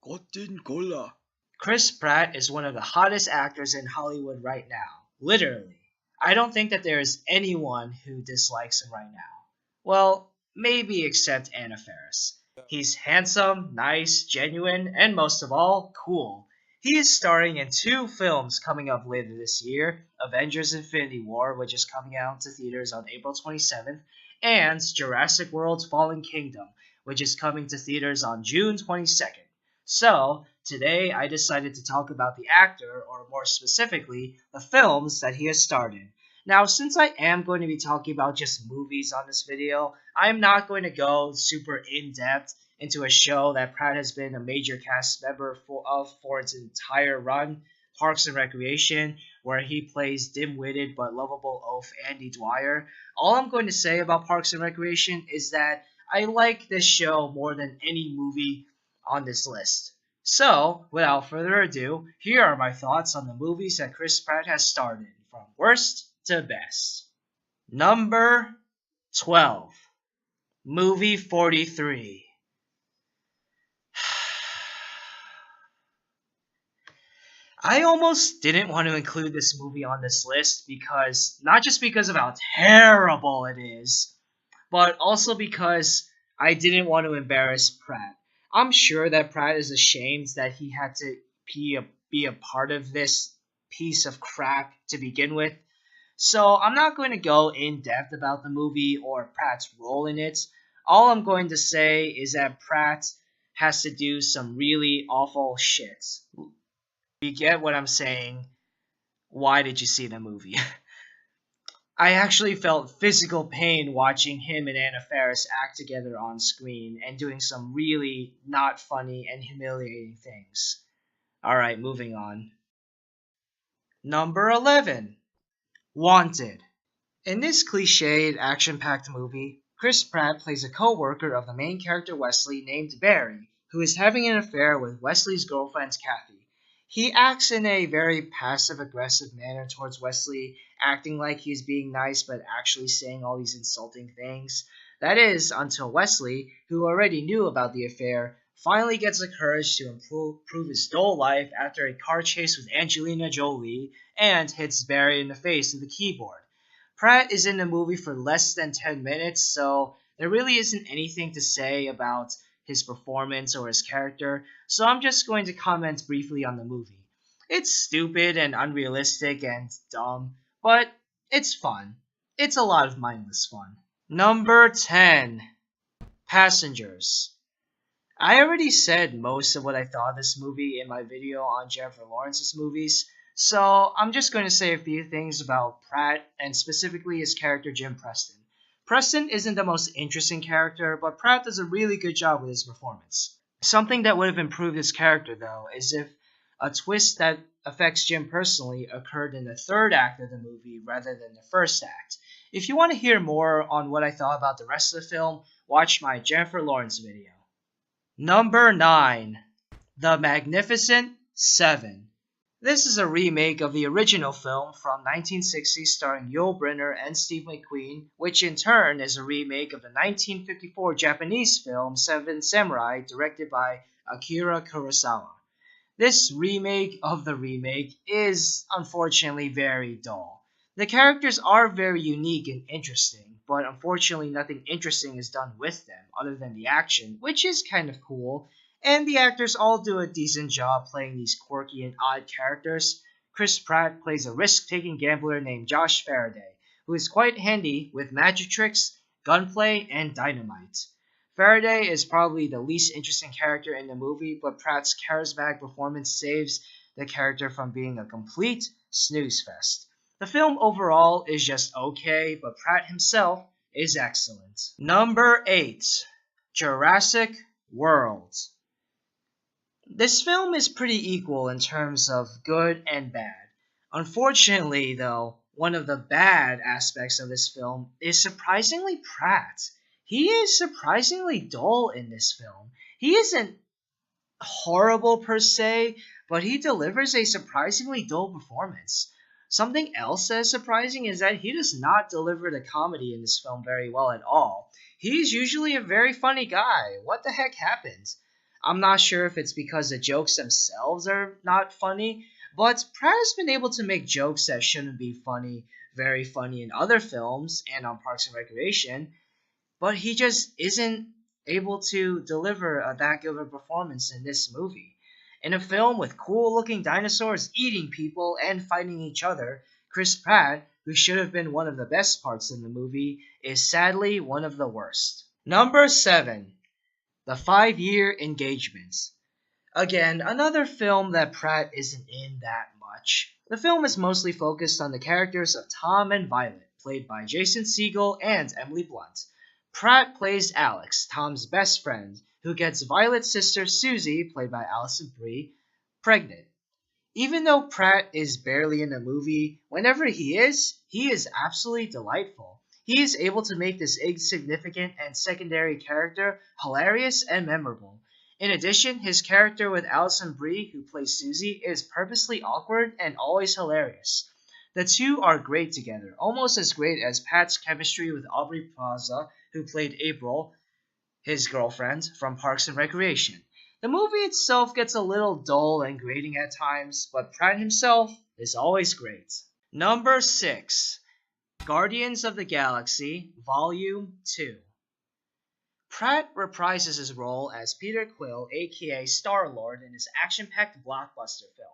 Cotton cola. Chris Pratt is one of the hottest actors in Hollywood right now. Literally. I don't think that there is anyone who dislikes him right now. Well, maybe except Anna Faris. He's handsome, nice, genuine, and most of all, cool. He is starring in two films coming up later this year: Avengers Infinity War, which is coming out to theaters on April 27th, and Jurassic World Fallen Kingdom, which is coming to theaters on June 22nd. So, today I decided to talk about the actor, or more specifically, the films that he has starred in. Now, since I am going to be talking about just movies on this video, I'm not going to go super in-depth into a show that Pratt has been a major cast member for its entire run, Parks and Recreation, where he plays dim-witted but lovable oaf Andy Dwyer. All I'm going to say about Parks and Recreation is that I like this show more than any movie on this list. So, without further ado, here are my thoughts on the movies that Chris Pratt has starred in, from worst to best. Number 12. Movie 43. I almost didn't want to include this movie on this list because, not just because of how terrible it is, but also because I didn't want to embarrass Pratt. I'm sure that Pratt is ashamed that he had to be a part of this piece of crap to begin with. So I'm not going to go in depth about the movie or Pratt's role in it. All I'm going to say is that Pratt has to do some really awful shit. You get what I'm saying? Why did you see the movie? I actually felt physical pain watching him and Anna Faris act together on screen and doing some really not funny and humiliating things. Alright, moving on. Number 11. Wanted. In this cliched, action-packed movie, Chris Pratt plays a co-worker of the main character Wesley named Barry, who is having an affair with Wesley's girlfriend Kathy. He acts in a very passive-aggressive manner towards Wesley, acting like he's being nice but actually saying all these insulting things. That is, until Wesley, who already knew about the affair, finally gets the courage to improve his dull life after a car chase with Angelina Jolie and hits Barry in the face with a keyboard. Pratt is in the movie for less than 10 minutes, so there really isn't anything to say about his performance or his character, so I'm just going to comment briefly on the movie. It's stupid and unrealistic and dumb, but it's fun. It's a lot of mindless fun. Number 10. Passengers. I already said most of what I thought of this movie in my video on Jennifer Lawrence's movies, so I'm just going to say a few things about Pratt and specifically his character Jim Preston. Preston isn't the most interesting character, but Pratt does a really good job with his performance. Something that would have improved his character, though, is if a twist that affects Jim personally occurred in the third act of the movie rather than the first act. If you want to hear more on what I thought about the rest of the film, watch my Jennifer Lawrence video. Number 9. The Magnificent Seven. This is a remake of the original film from 1960 starring Yul Brynner and Steve McQueen, which in turn is a remake of the 1954 Japanese film Seven Samurai directed by Akira Kurosawa. This remake of the remake is unfortunately very dull. The characters are very unique and interesting, but unfortunately nothing interesting is done with them other than the action, which is kind of cool. And the actors all do a decent job playing these quirky and odd characters. Chris Pratt plays a risk-taking gambler named Josh Faraday, who is quite handy with magic tricks, gunplay, and dynamite. Faraday is probably the least interesting character in the movie, but Pratt's charismatic performance saves the character from being a complete snooze fest. The film overall is just okay, but Pratt himself is excellent. Number 8. Jurassic World. This film is pretty equal in terms of good and bad. Unfortunately, though, one of the bad aspects of this film is surprisingly Pratt. He is surprisingly dull in this film. He isn't horrible per se, but he delivers a surprisingly dull performance. Something else that is surprising is that he does not deliver the comedy in this film very well at all. He's usually a very funny guy. What the heck happened? I'm not sure if it's because the jokes themselves are not funny, but Pratt has been able to make jokes that shouldn't be funny very funny in other films and on Parks and Recreation, but he just isn't able to deliver that good of a performance in this movie. In a film with cool looking dinosaurs eating people and fighting each other, Chris Pratt, who should have been one of the best parts in the movie, is sadly one of the worst. Number 7. The 5-Year Engagements. Again, another film that Pratt isn't in that much. The film is mostly focused on the characters of Tom and Violet, played by Jason Segel and Emily Blunt. Pratt plays Alex, Tom's best friend, who gets Violet's sister Susie, played by Alison Brie, pregnant. Even though Pratt is barely in the movie, whenever he is absolutely delightful. He is able to make this insignificant and secondary character hilarious and memorable. In addition, his character with Alison Brie, who plays Susie, is purposely awkward and always hilarious. The two are great together, almost as great as Pat's chemistry with Aubrey Plaza, who played April, his girlfriend, from Parks and Recreation. The movie itself gets a little dull and grating at times, but Pratt himself is always great. Number 6. Guardians of the Galaxy, Volume 2. Pratt reprises his role as Peter Quill, aka Star-Lord, in his action-packed blockbuster film.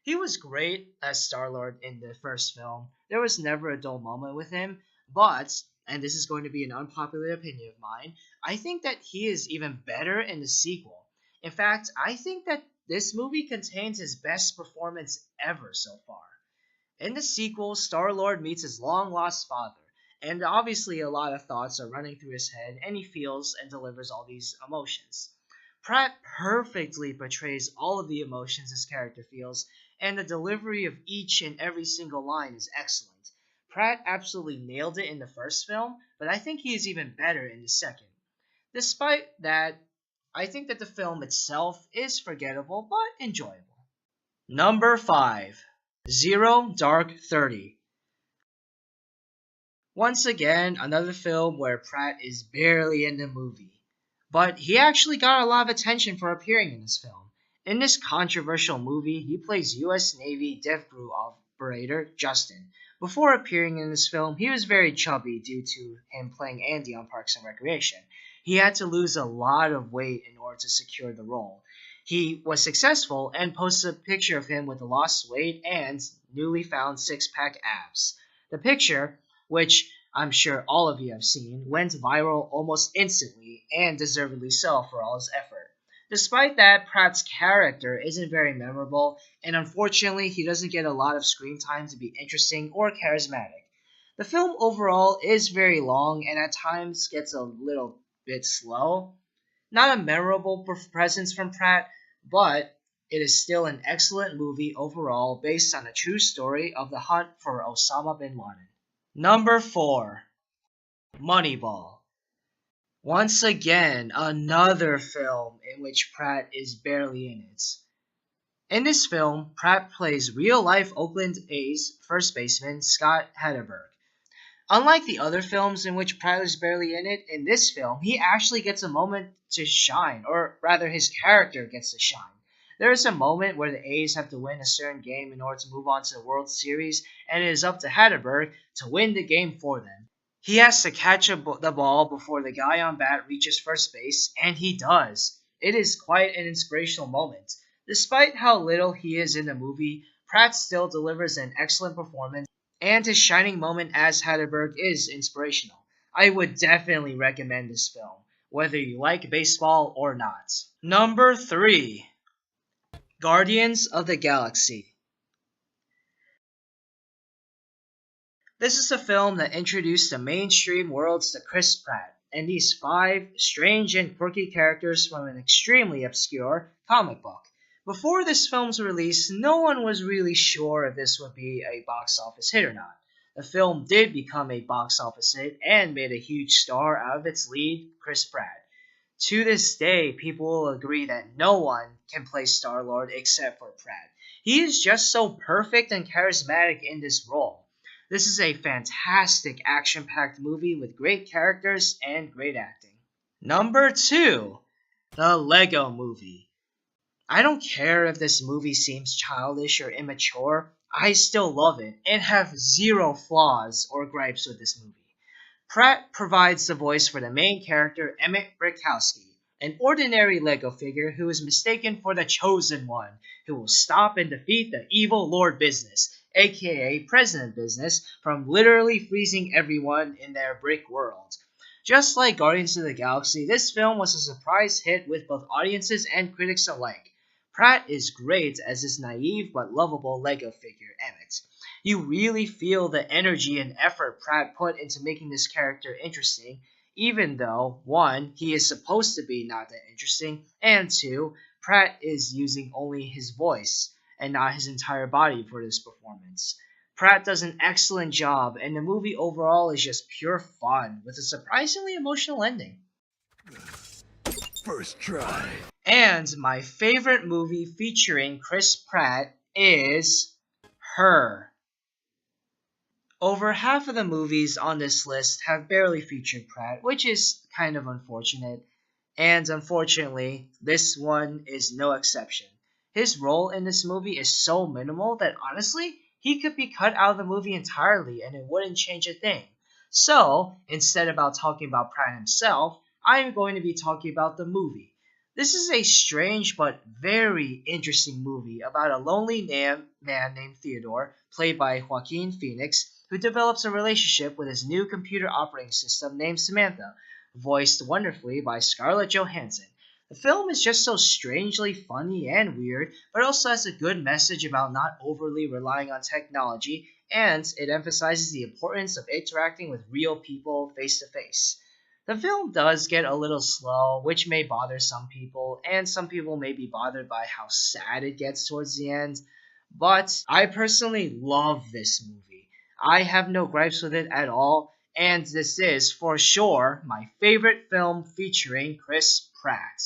He was great as Star-Lord in the first film. There was never a dull moment with him, but, and this is going to be an unpopular opinion of mine, I think that he is even better in the sequel. In fact, I think that this movie contains his best performance ever so far. In the sequel, Star-Lord meets his long-lost father, and obviously a lot of thoughts are running through his head, and he feels and delivers all these emotions. Pratt perfectly portrays all of the emotions his character feels, and the delivery of each and every single line is excellent. Pratt absolutely nailed it in the first film, but I think he is even better in the second. Despite that, I think that the film itself is forgettable, but enjoyable. Number 5. Zero Dark 30. Once again, another film where Pratt is barely in the movie. But he actually got a lot of attention for appearing in this film. In this controversial movie, he plays U.S. Navy Dev Crew operator Justin. Before appearing in this film, he was very chubby due to him playing Andy on Parks and Recreation. He had to lose a lot of weight in order to secure the role. He was successful and posted a picture of him with the lost weight and newly found six-pack abs. The picture, which I'm sure all of you have seen, went viral almost instantly, and deservedly so for all his effort. Despite that, Pratt's character isn't very memorable, and unfortunately he doesn't get a lot of screen time to be interesting or charismatic. The film overall is very long and at times gets a little bit slow. Not a memorable presence from Pratt, but it is still an excellent movie overall based on a true story of the hunt for Osama bin Laden. Number 4. Moneyball. Once again, another film in which Pratt is barely in it. In this film, Pratt plays real-life Oakland A's first baseman Scott Hatteberg. Unlike the other films in which Pratt is barely in it, in this film, he actually gets a moment to shine, or rather his character gets to shine. There is a moment where the A's have to win a certain game in order to move on to the World Series, and it is up to Hatteberg to win the game for them. He has to catch the ball before the guy on bat reaches first base, and he does. It is quite an inspirational moment. Despite how little he is in the movie, Pratt still delivers an excellent performance, and his shining moment as Hatteberg is inspirational. I would definitely recommend this film, whether you like baseball or not. Number 3. Guardians of the Galaxy. This is a film that introduced the mainstream worlds to Chris Pratt, and these 5 strange and quirky characters from an extremely obscure comic book. Before this film's release, no one was really sure if this would be a box office hit or not. The film did become a box office hit and made a huge star out of its lead, Chris Pratt. To this day, people will agree that no one can play Star-Lord except for Pratt. He is just so perfect and charismatic in this role. This is a fantastic action-packed movie with great characters and great acting. Number 2. The Lego Movie. I don't care if this movie seems childish or immature, I still love it and have zero flaws or gripes with this movie. Pratt provides the voice for the main character, Emmett Brickowski, an ordinary Lego figure who is mistaken for the Chosen One, who will stop and defeat the evil Lord Business, aka President Business, from literally freezing everyone in their brick world. Just like Guardians of the Galaxy, this film was a surprise hit with both audiences and critics alike. Pratt is great as his naive but lovable Lego figure, Emmett. You really feel the energy and effort Pratt put into making this character interesting, even though, one, he is supposed to be not that interesting, and two, Pratt is using only his voice and not his entire body for this performance. Pratt does an excellent job, and the movie overall is just pure fun, with a surprisingly emotional ending. First try. And my favorite movie featuring Chris Pratt is Her. Over half of the movies on this list have barely featured Pratt, which is kind of unfortunate. And unfortunately, this one is no exception. His role in this movie is so minimal that honestly, he could be cut out of the movie entirely and it wouldn't change a thing. So, instead about talking about Pratt himself, I am going to be talking about the movie. This is a strange but very interesting movie about a lonely man named Theodore, played by Joaquin Phoenix, who develops a relationship with his new computer operating system named Samantha, voiced wonderfully by Scarlett Johansson. The film is just so strangely funny and weird, but also has a good message about not overly relying on technology, and it emphasizes the importance of interacting with real people face to face. The film does get a little slow, which may bother some people, and some people may be bothered by how sad it gets towards the end, but I personally love this movie. I have no gripes with it at all, and this is, for sure, my favorite film featuring Chris Pratt.